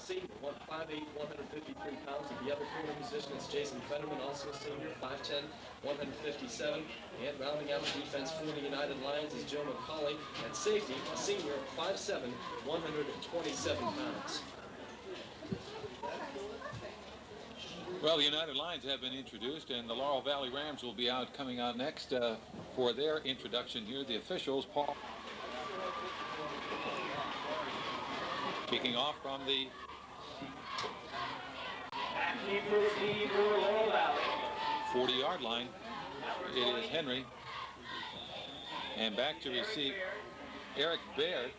senior, 5'8", 153 pounds. At the other corner position, it's Jason Fenderman, also a senior, 5'10", 157. And rounding out the defense for the United Lions is Joe McCauley. At safety, a senior, 5'7", 127 pounds. Well, the United Lions have been introduced, and the Laurel Valley Rams will be coming out next for their introduction here. The officials, Paul, kicking off from the 40-yard line. It is Henry, and back to receive Eric Baird,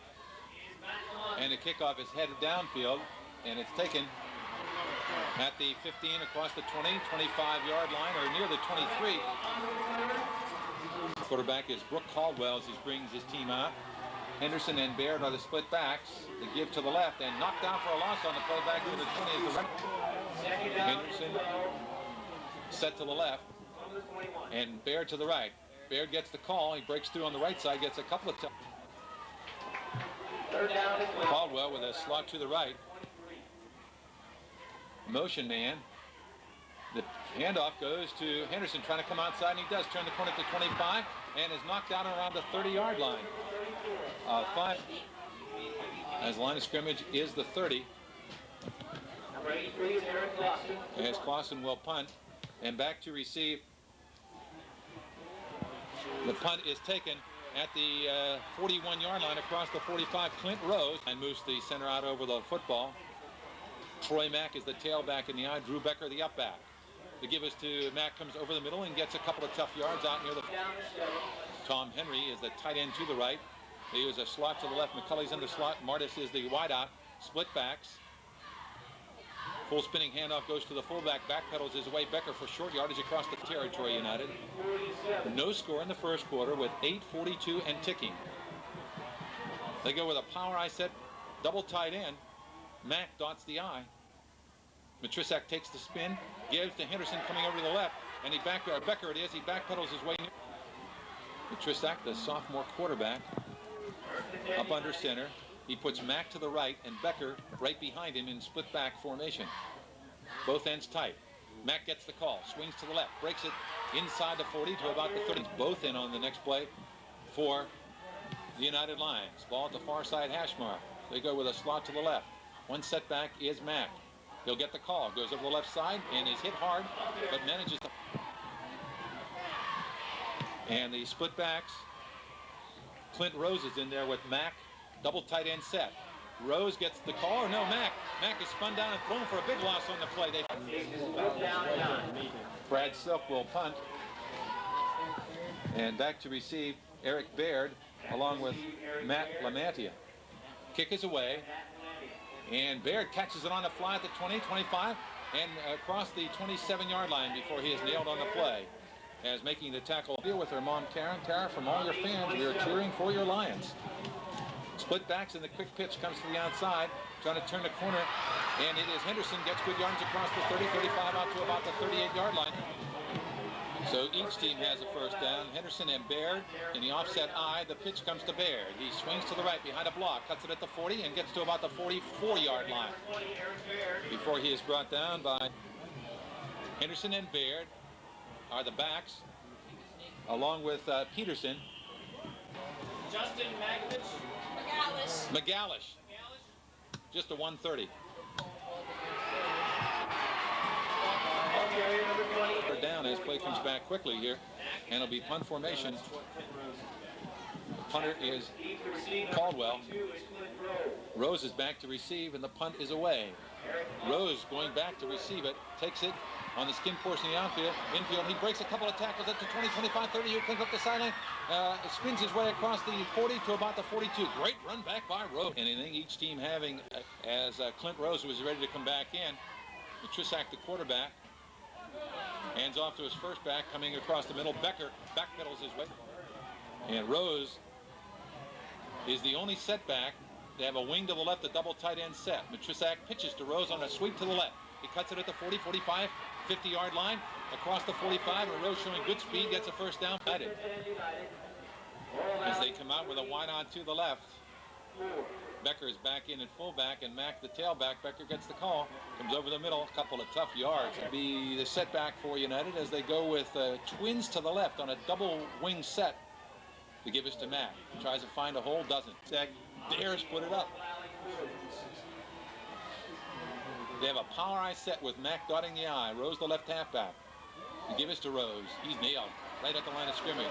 and the kickoff is headed downfield, and it's taken at the 15, across the 20, 25-yard line, or near the 23. Quarterback is Brooke Caldwell as he brings his team out. Henderson and Baird are the split backs. They give to the left and knocked down for a loss on the play back to the 20 at the right. Henderson set to the left and Baird to the right. Baird gets the call. He breaks through on the right side, gets a couple of times. Caldwell with a slot to the right. Motion man. The handoff goes to Henderson, trying to come outside, and he does turn the corner to 25 and is knocked down around the 30-yard line. 5 as line of scrimmage is the 30. As Clausen will punt, and back to receive. The punt is taken at the 41-yard line across the 45. Clint Rose and moves the center out over the football. Troy Mack is the tailback in the eye. Drew Becker the up back. The give is to Mack, comes over the middle and gets a couple of tough yards out near the. Tom Henry is the tight end to the right. They use a slot to the left. McCulley's in the slot. Martis is the wideout. Split backs. Full spinning handoff goes to the fullback. Backpedals his way. Becker for short yardage across the territory. United. No score in the first quarter with 8:42 and ticking. They go with a power I set, double tight end. Mack dots the eye. Matrisak takes the spin, gives to Henderson coming over to the left, and Becker it is. He backpedals his way. Matrisak, the sophomore quarterback, up under center. He puts Mack to the right and Becker right behind him in split back formation. Both ends tight. Mack gets the call, swings to the left, breaks it inside the 40 to about the 30. Both in on the next play for the United Lions. Ball at the far side hash mark. They go with a slot to the left. One setback is Mack. He'll get the call. Goes over the left side and is hit hard, but manages to. And the split backs. Clint Rose is in there with Mack. Double tight end set. Rose gets the call. Or no, Mack. Mack is spun down and thrown for a big loss on the play. Brad Silk will punt. And back to receive Eric Baird along with Matt LaMantia. Kick is away. And Baird catches it on the fly at the 20, 25, and across the 27-yard line before he is nailed on the play. As making the tackle, deal with her mom, Karen. Tara, from all your fans, we are cheering for your Lions. Split backs, and the quick pitch comes to the outside, trying to turn the corner, and it is Henderson, gets good yards across the 30, 35, out to about the 38-yard line. So each team has a first down. Henderson and Baird in the offset eye. The pitch comes to Baird. He swings to the right behind a block, cuts it at the 40, and gets to about the 44-yard line before he is brought down by Henderson and Baird are the backs, along with Peterson. Justin McGallish. Just a 130. Down as play comes back quickly here, and it'll be punt formation. The punter is Caldwell. Rose is back to receive, and the punt is away. Rose going back to receive it, takes it on the skin portion of the outfield. Infield, he breaks a couple of tackles at the 20, 25, 30. He comes up the sideline, spins his way across the 40 to about the 42. Great run back by Rose. Anything each team having as Clint Rose was ready to come back in. Matrisak, the quarterback, hands off to his first back, coming across the middle. Becker backpedals his way. And Rose is the only setback. They have a wing to the left, a double tight end set. Matrisak pitches to Rose on a sweep to the left. He cuts it at the 40, 45, 50-yard line, across the 45, and Rose showing good speed, gets a first down. As they come out with a wide on to the left. Becker is back in at fullback, and Mack the tailback. Becker gets the call, comes over the middle, a couple of tough yards. It'll be the setback for United as they go with twins to the left on a double wing set to give us to Mack. Tries to find a hole, doesn't. Dares put it up. They have a power eye set with Mack dotting the eye. Rose the left halfback. To give us to Rose. He's nailed right at the line of scrimmage.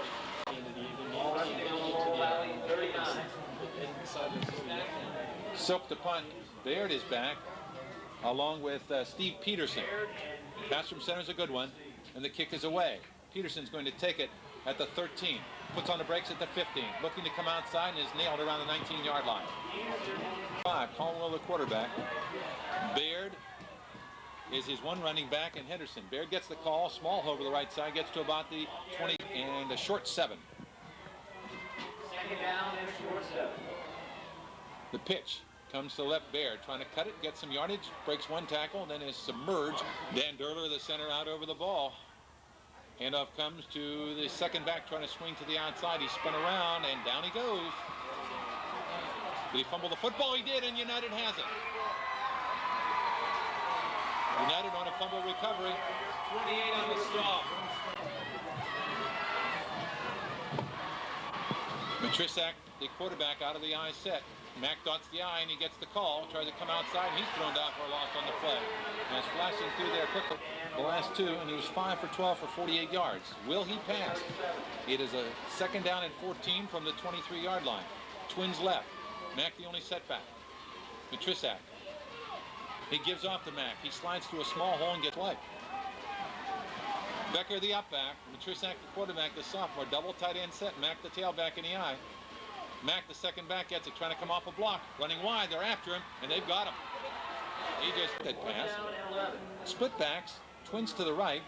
Silk the punt. Baird is back, along with Steve Peterson. Pass from center is a good one, and the kick is away. Peterson's going to take it at the 13. Puts on the brakes at the 15. Looking to come outside and is nailed around the 19-yard line. 5. Caldwell the quarterback. Baird is his one running back, and Henderson. Baird gets the call. Small over the right side. Gets to about the 20 and a short 7. Second down and short 7. The pitch comes to left. Baird trying to cut it, get some yardage, breaks one tackle, then is submerged. Dan Derler, the center, out over the ball. Handoff comes to the second back trying to swing to the outside. He spun around and down he goes. Did he fumble the football? He did, and United has it. United on a fumble recovery. 28 on the stop. Matrisak, the quarterback, out of the eye set. Mack dots the eye and he gets the call. Tries to come outside and he's thrown down for a loss on the play. And it's flashing through there quickly. The last two, and he was 5 for 12 for 48 yards. Will he pass? It is a second down and 14 from the 23-yard line. Twins left. Mack the only setback. Matrisak. He gives off to Mack. He slides through a small hole and gets away. Becker the up back. Matrisak the quarterback, the sophomore. Double tight end set. Mack the tailback in the eye. Mack the second back gets it, trying to come off a block. Running wide, they're after him, and they've got him. He just that pass. Split backs, twins to the right,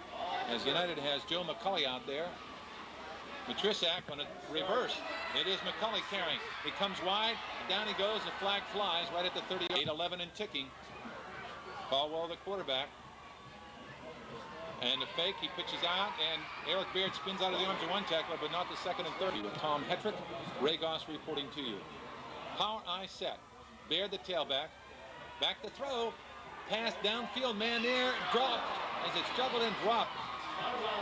as United has Joe McCulley out there. Matrisak on a reverse. It is McCulley carrying. He comes wide, down he goes, the flag flies right at the 38, 11 and ticking. Caldwell the quarterback. And the fake, he pitches out, and Eric Baird spins out of the arms of one tackler, but not the second and third. With Tom Hetrick, Ray Goss reporting to you. Power eye set. Baird the tailback. Back to throw. Pass downfield, man there, dropped. As it's juggled and dropped.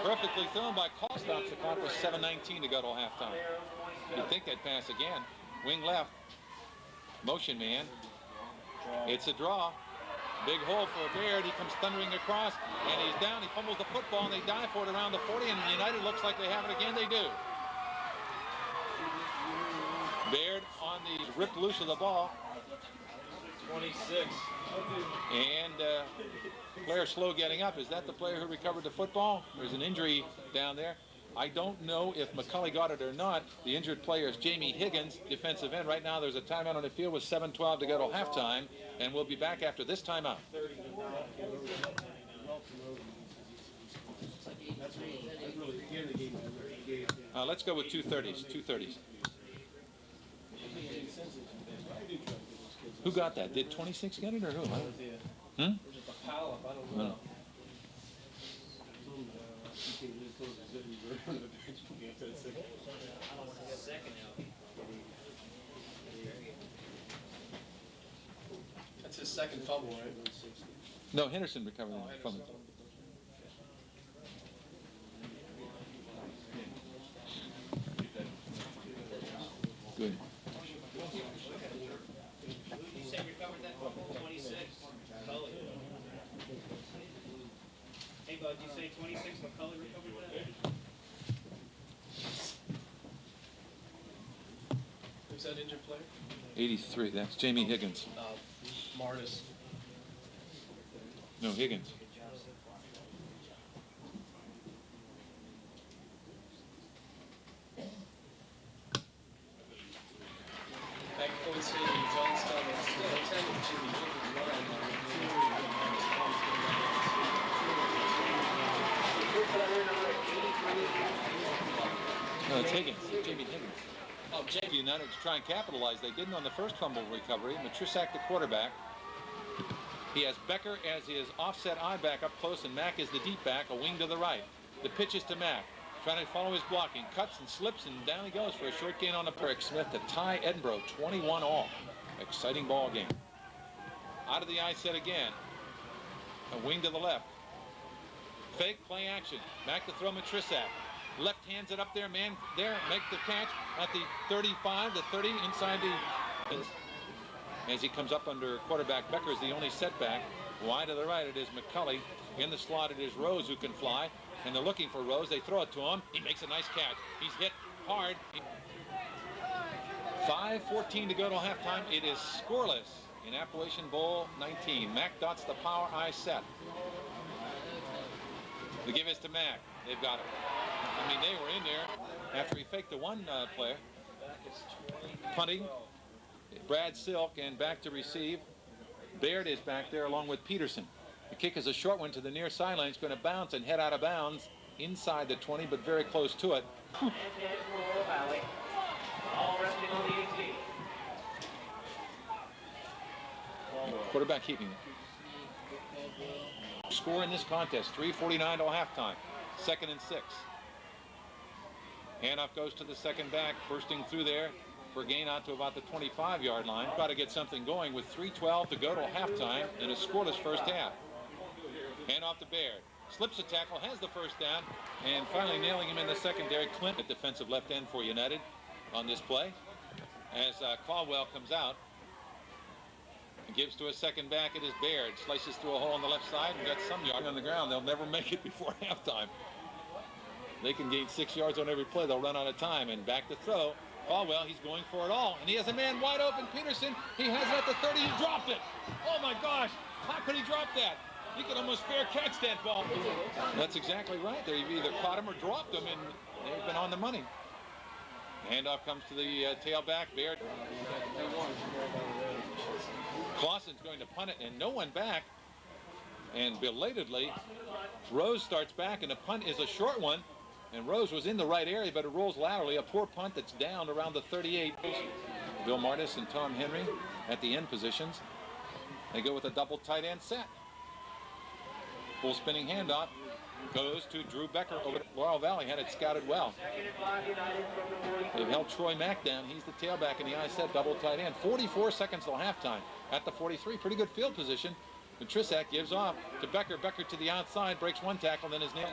Perfectly thrown by Call. Stops the clock with 7:19 to go till halftime. You'd think they'd pass again. Wing left. Motion man. It's a draw. Big hole for Baird. He comes thundering across, and he's down. He fumbles the football, and they dive for it around the 40, and United looks like they have it again. They do. Baird on the ripped loose of the ball. 26. And player slow getting up. Is that the player who recovered the football? There's an injury down there. I don't know if McCulley got it or not. The injured player is Jamie Higgins, defensive end. Right now there's a timeout on the field with 7:12 to go till halftime, and we'll be back after this timeout. Let's go with 2:30s. 2:30s. Who got that? Did 26 get it or who? Hmm? No. That's his second fumble, right? No, Henderson recovered from it. Good. You said you covered that fumble? 26. McCulley. Hey, bud, you say 26 McCulley recovered that? Who's that injured player? 83. That's Jamie Higgins. Martis. No, Higgins. Back Point Stadium, Johnstown, and still 10 with Jimmy No, it's Higgins. Jamie Higgins. Oh, Jamie. United to try and capitalize. They didn't on the first fumble recovery. Matrisak the quarterback. He has Becker as his offset eye back up close, and Mack is the deep back, a wing to the right. The pitch is to Mack, trying to follow his blocking. Cuts and slips, and down he goes for a short gain on the Eric Smith to tie Edinburgh 21 all. Exciting ball game. Out of the eye set again. A wing to the left. Fake play action. Back to throw Matrisak. Left hands it up there. Man there. Make the catch at the 35, the 30 inside the. As he comes up under quarterback Becker is the only setback. Wide to the right it is McCulley. In the slot it is Rose who can fly. And they're looking for Rose. They throw it to him. He makes a nice catch. He's hit hard. 5:14 to go till halftime. It is scoreless in Appalachian Bowl 19. Mack dots the power eye set. The give is to Mack. They've got him. I mean, they were in there after he faked the one player. Punting. Brad Silk and back to receive. Baird is back there along with Peterson. The kick is a short one to the near sideline. It's going to bounce and head out of bounds inside the 20, but very close to it. Quarterback keeping it. Score in this contest, 3:49 till halftime. 2nd and 6. Handoff goes to the second back, bursting through there for a gain out to about the 25-yard line. Got to get something going with 3:12 to go till halftime in a scoreless first half. Handoff to Baird. Slips a tackle, has the first down, and finally nailing him in the secondary. Clint at defensive left end for United on this play. As Caldwell comes out. Gives to a second back. It is Baird. Slices through a hole on the left side and gets some yard on the ground. They'll never make it before halftime. They can gain 6 yards on every play. They'll run out of time. And back to throw. Caldwell, he's going for it all. And he has a man wide open. Peterson, he has it at the 30. He dropped it. Oh, my gosh. How could he drop that? He could almost fair catch that ball. That's exactly right. They've either caught him or dropped him, and they've been on the money. Handoff comes to the tailback. Baird. Clausen's going to punt it, and no one back. And belatedly, Rose starts back, and the punt is a short one. And Rose was in the right area, but it rolls laterally. A poor punt that's down around the 38. Bill Martis and Tom Henry at the end positions. They go with a double tight end set. Full spinning handoff goes to Drew Becker over to Laurel Valley. Had it scouted well. They've held Troy Mack down. He's the tailback in the eye set, double tight end. 44 seconds till halftime. At the 43, pretty good field position. Matrisak gives off to Becker. Becker to the outside, breaks one tackle, then is nailed.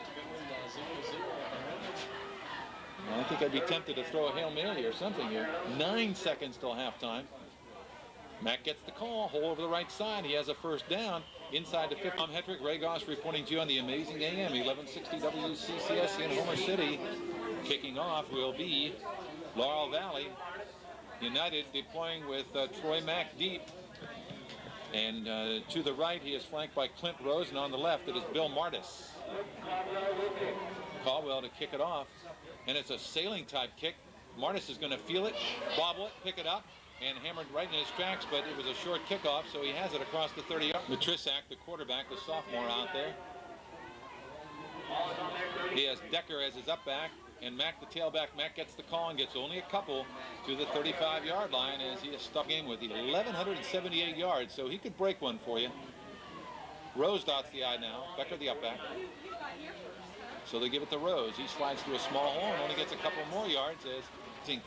I think I'd be tempted to throw a Hail Mary or something here. 9 seconds till halftime. Mack gets the call, hole over the right side. He has a first down inside the 50. Tom Hetrick, Ray Goss reporting to you on the amazing AM 1160 WCCS in Homer City. Kicking off will be Laurel Valley United deploying with Troy Mack deep. And to the right, he is flanked by Clint Rose, and on the left, it is Bill Martis. Caldwell to kick it off, and it's a sailing type kick. Martis is going to feel it, bobble it, pick it up, and hammered right in his tracks, but it was a short kickoff, so he has it across the 30-yard. Matrisak, the quarterback, the sophomore out there. He has Decker as his up back, and Mack the tailback. Mack gets the call and gets only a couple to the 35-yard line as he is stuck in with 1,178 yards, so he could break one for you. Rose dots the eye now. Becker the up back. So they give it to Rose. He slides through a small hole and only gets a couple more yards as thing.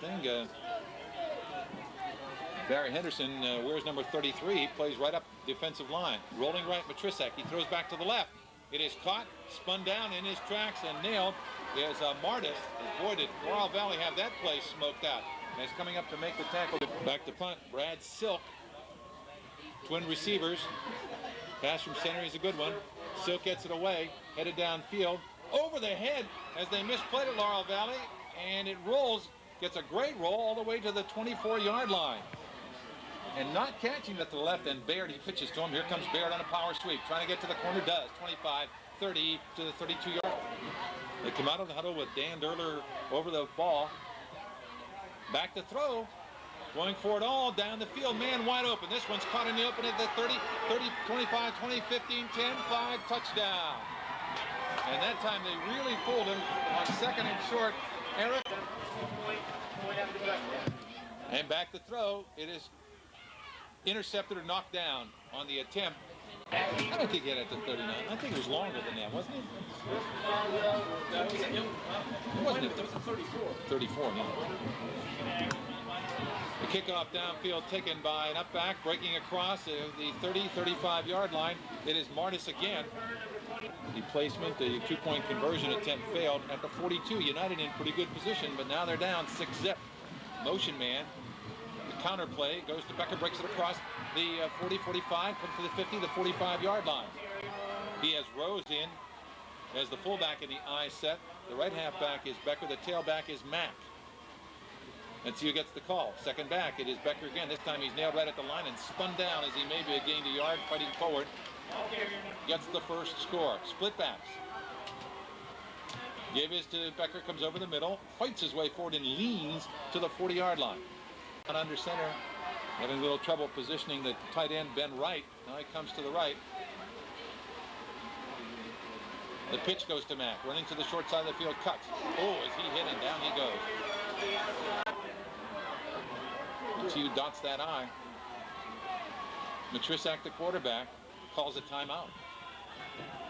Barry Henderson wears number 33. He plays right up defensive line. Rolling right, Matrisak. He throws back to the left. It is caught, spun down in his tracks, and nailed. There's Martis. Boy, did Laurel Valley have that play smoked out. And he's coming up to make the tackle. Back to punt. Brad Silk. Twin receivers. Pass from center is a good one. Silk gets it away. Headed downfield. Over the head as they misplayed at Laurel Valley. And it rolls. Gets a great roll all the way to the 24-yard line. And not catching at the left, and Baird, he pitches to him. Here comes Baird on a power sweep. Trying to get to the corner, does. 25, 30 to the 32-yard. They come out of the huddle with Dan Derler over the ball. Back to throw. Going for it all down the field. Man wide open. This one's caught in the open at the 30, 25, 20, 15, 10, 5, touchdown. And that time they really fooled him on second and short. Eric. And back to throw. It is intercepted or knocked down on the attempt. I don't think he had it at the 39. I think it was longer than that, wasn't it? It wasn't. It was 34. 34, no. The kickoff downfield taken by an up back, breaking across the 30-35 yard line. It is Martis again. The placement, the two-point conversion attempt failed at the 42. United in pretty good position, but now they're down 6-zip. Motion man. The counter play goes to Becker, breaks it across the 40-45, comes to the 50, the 45-yard line. He has Rose in as the fullback in the I set. The right halfback is Becker. The tailback is Mack. And see who gets the call. Second back, it is Becker again. This time he's nailed right at the line and spun down as he maybe gained a yard fighting forward. Gets the first score. Split backs. Give his to Becker, comes over the middle, fights his way forward and leans to the 40-yard line. And under center, having a little trouble positioning the tight end, Ben Wright. Now he comes to the right. The pitch goes to Mack, running to the short side of the field, cuts. Oh, is he hit, and down he goes. Let's see who dots that I. Matrisak, the quarterback, calls a timeout.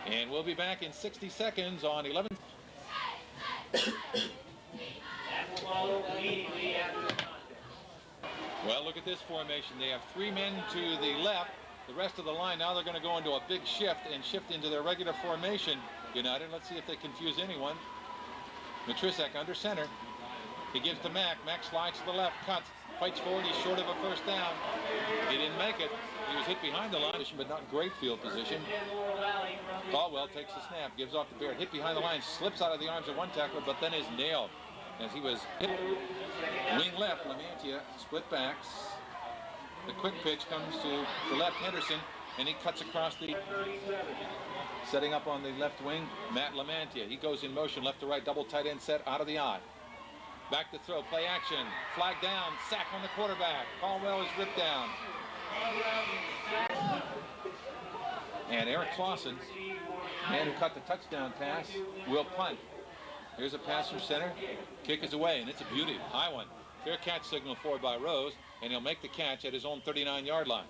And we'll be back in 60 seconds on 11. Well, look at this formation. They have three men to the left. The rest of the line, now they're going to go into a big shift and shift into their regular formation. United, let's see if they confuse anyone. Matrisak under center. He gives to Mack. Mack slides to the left, cuts, fights forward. He's short of a first down. He didn't make it. He was hit behind the line, but not great field position. Caldwell takes the snap, gives off to Baird. Hit behind the line, slips out of the arms of one tackler, but then is nailed as he was hit. Wing left, Lamantia, split backs. The quick pitch comes to the left, Henderson, and he cuts across the... Setting up on the left wing, Matt Lamantia. He goes in motion, left to right, double tight end set out of the eye. Back to throw, play action, flag down, sack on the quarterback. Caldwell is ripped down. And Eric Clausen, man who cut the touchdown pass, will punt. Here's a pass from center. Kick is away, and it's a beauty. High one. Fair catch signal forward by Rose, and he'll make the catch at his own 39-yard line,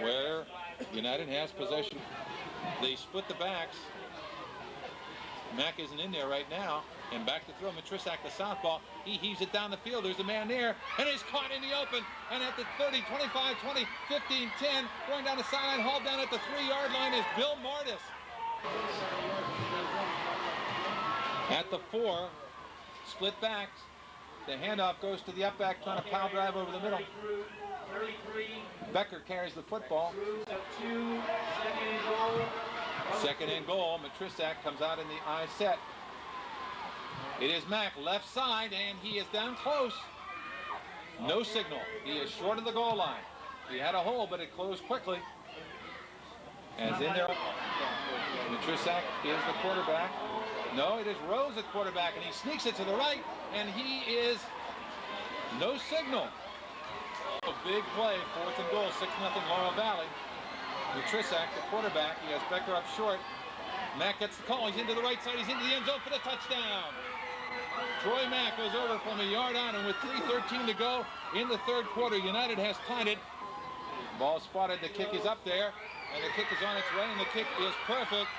where United has possession. They split the backs. Mack isn't in there right now. And back to throw, Matrisak, the southpaw. He heaves it down the field. There's a man there, and he's caught in the open. And at the 30, 25, 20, 15, 10, going down the sideline, hauled down at the 3-yard line is Bill Martis. At the 4, split backs. The handoff goes to the up back, trying to power drive over the middle. Becker carries the football. Second and goal. Matrisak comes out in the I set. It is Mack, left side, and he is down close. No signal. He is short of the goal line. He had a hole, but it closed quickly. As in there, Matrisak is the quarterback. No, it is Rose at quarterback, and he sneaks it to the right, and he is no signal. A big play, 4th and goal, 6-0 Laurel Valley. Matrisak, the quarterback, he has Becker up short. Mack gets the call, he's into the right side, he's into the end zone for the touchdown. Troy Mack goes over from a yard out, and with 3:13 to go in the third quarter, United has tied it. Ball spotted, the kick is up there, and the kick is on its way, and the kick is perfect.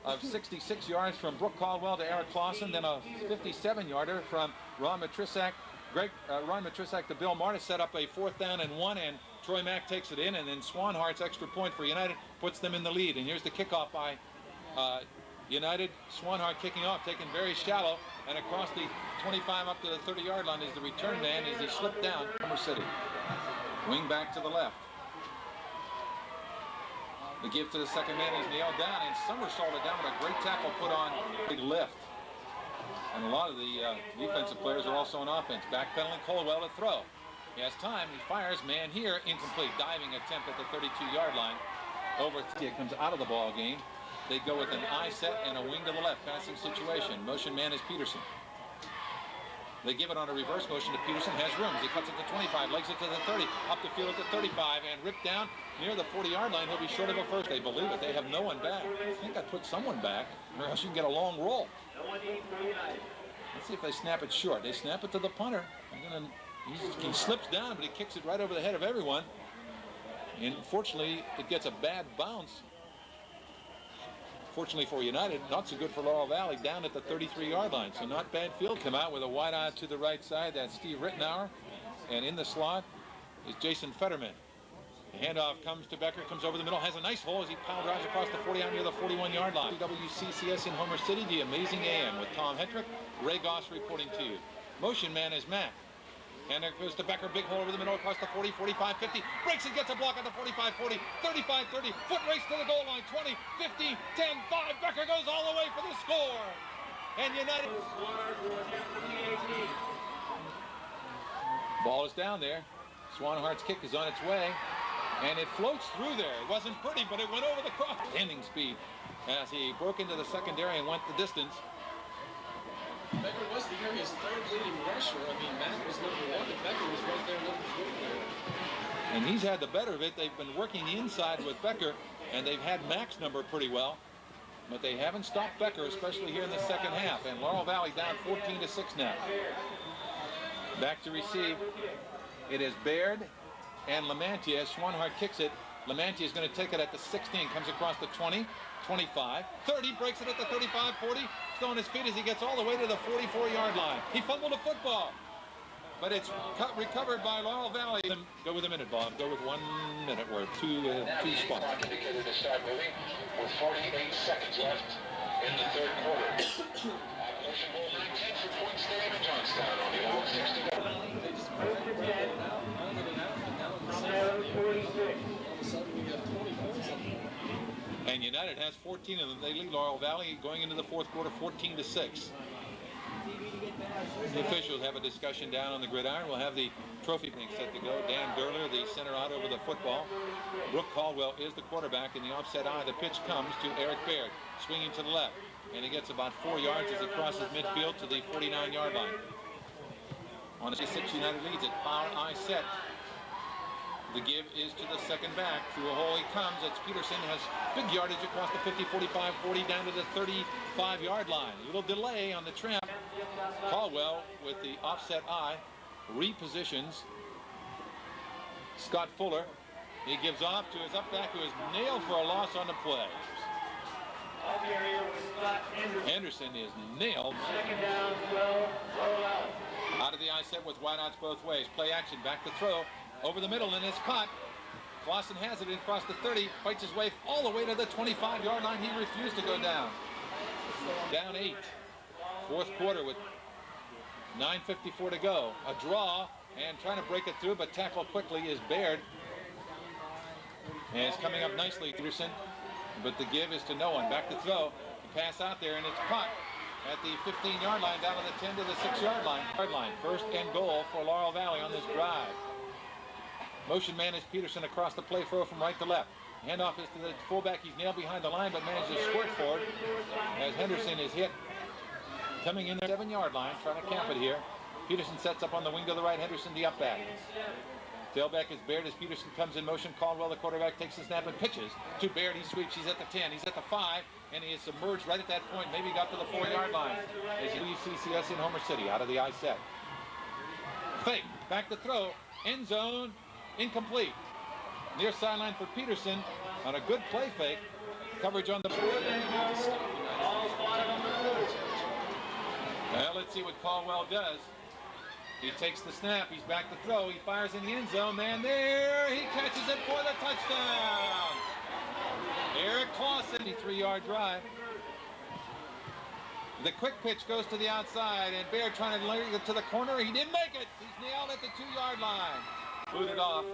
Of 66 yards from Brooke Caldwell to Eric Clausen, then a 57-yarder from Ron Matrisak. Ron Matrisak to Bill Martis set up a 4th down and 1, and Troy Mack takes it in, and then Swanhart's extra point for United puts them in the lead. And here's the kickoff by United. Swanhart kicking off, taken very shallow, and across the 25 up to the 30-yard line is the return man as he slipped down. Summer City. Wing back to the left. The give to the second man is nailed down and somersaulted down with a great tackle put on. Big lift. And a lot of the defensive players are also on offense. Backpedaling, Caldwell to throw. He has time. He fires. Man here, incomplete. Diving attempt at the 32-yard line. Over. It comes out of the ball game. They go with an I set and a wing to the left. Passing situation. Motion man is Peterson. They give it on a reverse motion to Peterson. Has room. He cuts it to 25. Legs it to the 30. Up the field at the 35. And ripped down near the 40-yard line. He'll be short of a first. They believe it. They have no one back. I think I put someone back, or else you can get a long roll. Let's see if they snap it short. They snap it to the punter. He slips down, but he kicks it right over the head of everyone. And unfortunately, it gets a bad bounce. Fortunately for United, not so good for Laurel Valley, down at the 33-yard line. So not bad field. Come out with a wide out to the right side. That's Steve Rittenauer. And in the slot is Jason Fetterman. The handoff comes to Becker, comes over the middle, has a nice hole as he power drives across the 40 out near the 41-yard line. WCCS in Homer City, the Amazing AM with Tom Hetrick, Ray Goss reporting to you. Motion man is Matt. And there goes to Becker, big hole over the middle across the 40, 45, 50. Breaks and gets a block at the 45, 40, 35, 30. Foot race to the goal line, 20, 15, 10, 5. Becker goes all the way for the score. And United. Ball is down there. Swanhart's kick is on its way. And it floats through there. It wasn't pretty, but it went over the cross. Ending speed as he broke into the secondary and went the distance. Becker was the area's third leading rusher. I mean, Matt was number 1, and Becker was right there number 4. And he's had the better of it. They've been working the inside with Becker, and they've had Mac's number pretty well. But they haven't stopped Becker, especially here in the second half. And Laurel Valley down 14-6 now. Back to receive. It is Baird and Lamantia. Swanhart kicks it. Lamantia is going to take it at the 16. Comes across the 20, 25, 30. Breaks it at the 35, 40. On his feet as he gets all the way to the 44-yard line. He fumbled a football, but it's recovered by Laurel Valley. Go with a minute, Bob. Go with 1 minute worth, two spots. Indicated to start moving with 48 seconds left in the third quarter. Appalachian Bowl 19 for Point Stadium in Johnstown on the old 60. They just rounded it out, and now in the second half, all of a sudden we have 20 points on the board. And United has 14 of them. They lead Laurel Valley going into the fourth quarter 14-6. The officials have a discussion down on the gridiron. We'll have the trophy thing set to go. Dan Durler, the center out over the football. Brooke Caldwell is the quarterback in the offset eye. The pitch comes to Eric Baird, swinging to the left. And he gets about 4 yards as he crosses midfield to the 49-yard line. On a 6 United leads it. Power eye set. The give is to the second back. Through a hole he comes. It's Peterson. Has big yardage across the 50, 45, 40 down to the 35-yard line. A little delay on the tramp. Caldwell with the offset eye repositions Scott Fuller. He gives off to his up back, who is nailed for a loss on the play. Anderson is nailed. Second down, 12, roll out. Out of the eye set with wideouts both ways. Play action, back to throw. Over the middle, and it's caught. Clausen has it across the 30, fights his way all the way to the 25-yard line. He refused to go down. Down 8. Fourth quarter with 9:54 to go. A draw, and trying to break it through, but tackle quickly is Baird. And it's coming up nicely, Peterson. But the give is to no one. Back to throw. The pass out there, and it's caught at the 15-yard line, down to the 10 to the 6-yard line. First and goal for Laurel Valley on this drive. Motion man is Peterson across the play throw from right to left. Handoff is to the fullback. He's nailed behind the line, but manages to squirt forward as Henderson is hit. Coming in the 7-yard line, trying to camp it here. Peterson sets up on the wing to the right. Henderson the up back. Tailback is Baird as Peterson comes in motion. Caldwell, the quarterback, takes the snap and pitches to Baird. He sweeps. He's at the 10. He's at the 5, and he is submerged right at that point. Maybe got to the 4-yard line. As WCCS in Homer City out of the eye set. Fake. Back to throw. End zone. Incomplete. Near sideline for Peterson on a good play fake. Coverage on the board. Well, let's see what Caldwell does. He takes the snap. He's back to throw. He fires in the end zone. Man, there. He catches it for the touchdown. Eric Clausen, 53-yard drive. The quick pitch goes to the outside, and Baird trying to lay it to the corner. He didn't make it. He's nailed at the 2-yard line. Booted off.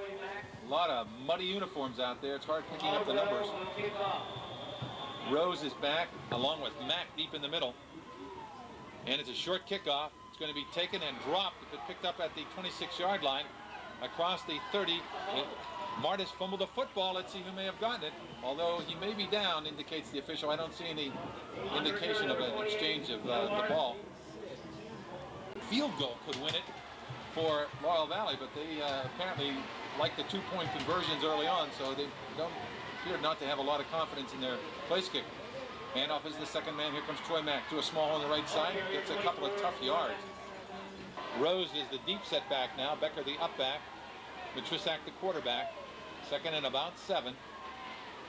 A lot of muddy uniforms out there. It's hard picking up the numbers. Rose is back, along with Mack deep in the middle. And it's a short kickoff. It's going to be taken and dropped. If it picked up at the 26-yard line, across the 30. Martis fumbled the football. Let's see who may have gotten it. Although he may be down, indicates the official. I don't see any indication of an exchange of the ball. Field goal could win it for Laurel Valley, but they apparently like the 2-point conversions early on, so they don't appear not to have a lot of confidence in their place kicker. Handoff is the second man. Here comes Troy Mack to a small on the right side. Gets a couple of tough yards. Rose is the deep set back now. Becker the up back. Matrisak the quarterback. Second and about 7.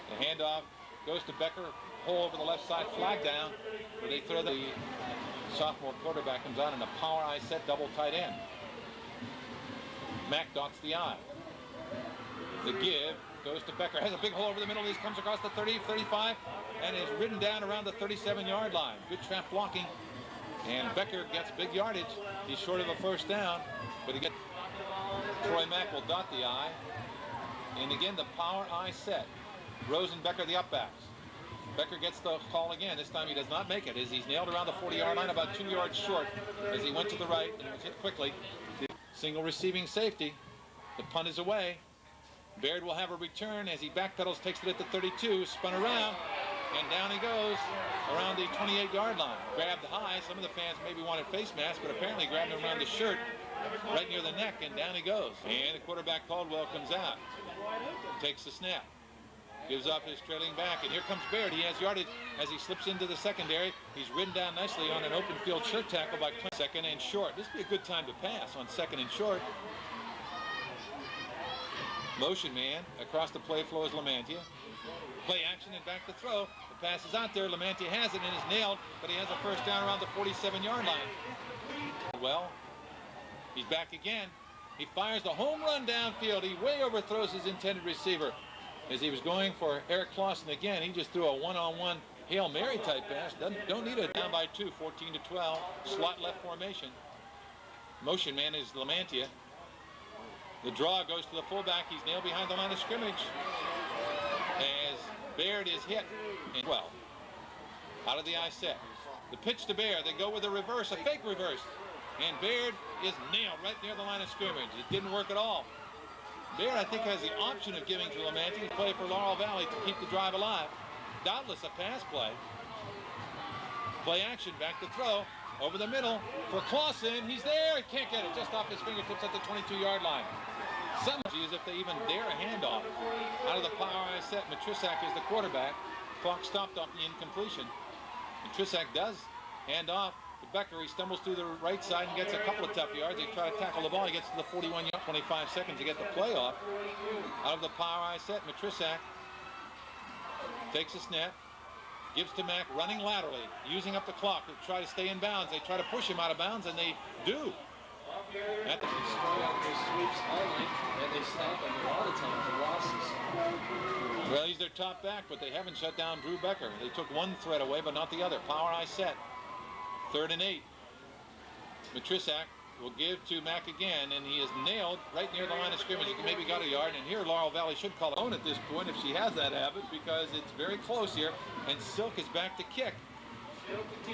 The handoff goes to Becker. Hole over the left side, flag down. Where they throw the sophomore quarterback comes on in a power I set double tight end. Mack docks the I. The give goes to Becker. Has a big hole over the middle. He comes across the 30, 35, and is ridden down around the 37-yard line. Good trap blocking. And Becker gets big yardage. He's short of a first down, but he gets. Troy Mack will dot the I. And again, the power I set. Rose and Becker, the upbacks. Becker gets the call again. This time he does not make it, as he's nailed around the 40-yard line, about 2 yards short, as he went to the right and was hit quickly. Single receiving safety. The punt is away. Baird will have a return as he backpedals, takes it at the 32, spun around, and down he goes around the 28-yard line. Grabbed high. Some of the fans maybe wanted face masks, but apparently grabbed him around the shirt, right near the neck, and down he goes. And the quarterback, Caldwell, comes out. Takes the snap. Gives up his trailing back, and here comes Baird. He has yardage as he slips into the secondary. He's ridden down nicely on an open field shirt tackle by Clint. Second and short. This would be a good time to pass on second and short. Motion man. Across the play flow is Lamantia. Play action and back to throw. The pass is out there. Lamantia has it and is nailed, but he has a first down around the 47-yard line. Well, he's back again. He fires the home run downfield. He way overthrows his intended receiver. As he was going for Eric Clausen again, he just threw a one-on-one Hail Mary type pass. Don't need it. Down by 2, 14-12. Slot left formation. Motion man is Lamantia. The draw goes to the fullback. He's nailed behind the line of scrimmage as Baird is hit. And well, out of the I set. The pitch to Baird. They go with a reverse, a fake reverse. And Baird is nailed right near the line of scrimmage. It didn't work at all. Baird, I think, has the option of giving to Lamantia to play for Laurel Valley to keep the drive alive. Doubtless a pass play. Play action, back to throw. Over the middle for Clausen. He's there. He can't get it. Just off his fingertips at the 22-yard line. Some as if they even dare a handoff. Out of the power I set, Matrisak is the quarterback. Clock stopped off the incompletion. Matrisak does hand off to Becker. He stumbles through the right side and gets a couple of tough yards. He tries to tackle the ball. He gets to the 41-yard, 25 seconds to get the play off. Out of the power I set, Matrisak takes a snap, gives to Mack, running laterally, using up the clock to try to stay in bounds. They try to push him out of bounds, and they do. At the strong out their sweeps all night, and they stop them a lot of times for losses. Well, he's their top back, but they haven't shut down Drew Becker. They took one threat away, but not the other. Power I set. 3rd and 8. Matrisak will give to Mack again, and he is nailed right near the line of scrimmage. He maybe got a yard, and here Laurel Valley should call it on at this point if she has that habit, because it's very close here, and Silk is back to kick.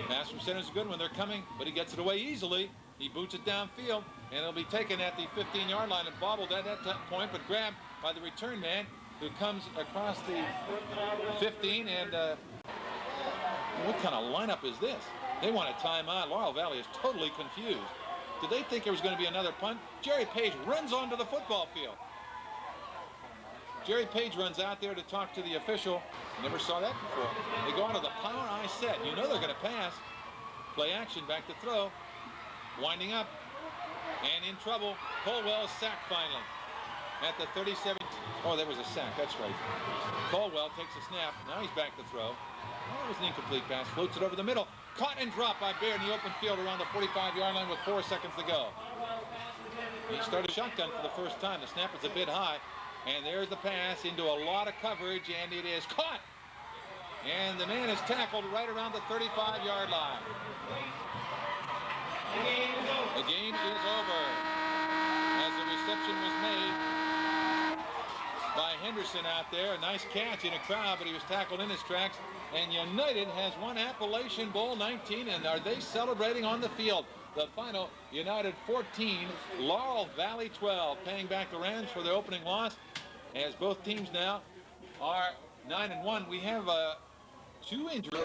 Pass from center is a good one. They're coming, but he gets it away easily. He boots it downfield, and it'll be taken at the 15-yard line and bobbled at that point, but grabbed by the return man, who comes across the 15, and what kind of lineup is this? They want a timeout. Laurel Valley is totally confused. Did they think there was going to be another punt? Jerry Page runs onto the football field. Jerry Page runs out there to talk to the official. Never saw that before. They go onto the power I set. You know they're going to pass. Play action, back to throw. Winding up. And in trouble. Caldwell is sacked finally. At the 37. Oh, there was a sack. That's right. Caldwell takes a snap. Now he's back to throw. Oh, it was an incomplete pass. Floats it over the middle. Caught and dropped by Baird in the open field around the 45-yard line with 4 seconds to go. He started shotgun for the first time. The snap is a bit high. And there's the pass into a lot of coverage, and it is caught. And the man is tackled right around the 35-yard line. The game is over as the reception was made by Henderson out there. A nice catch in a crowd, but he was tackled in his tracks. And United has won Appalachian Bowl 19, and are they celebrating on the field? The final, United 14, Laurel Valley 12, paying back the Rams for their opening loss, as both teams now are 9-1. We have 2 injuries.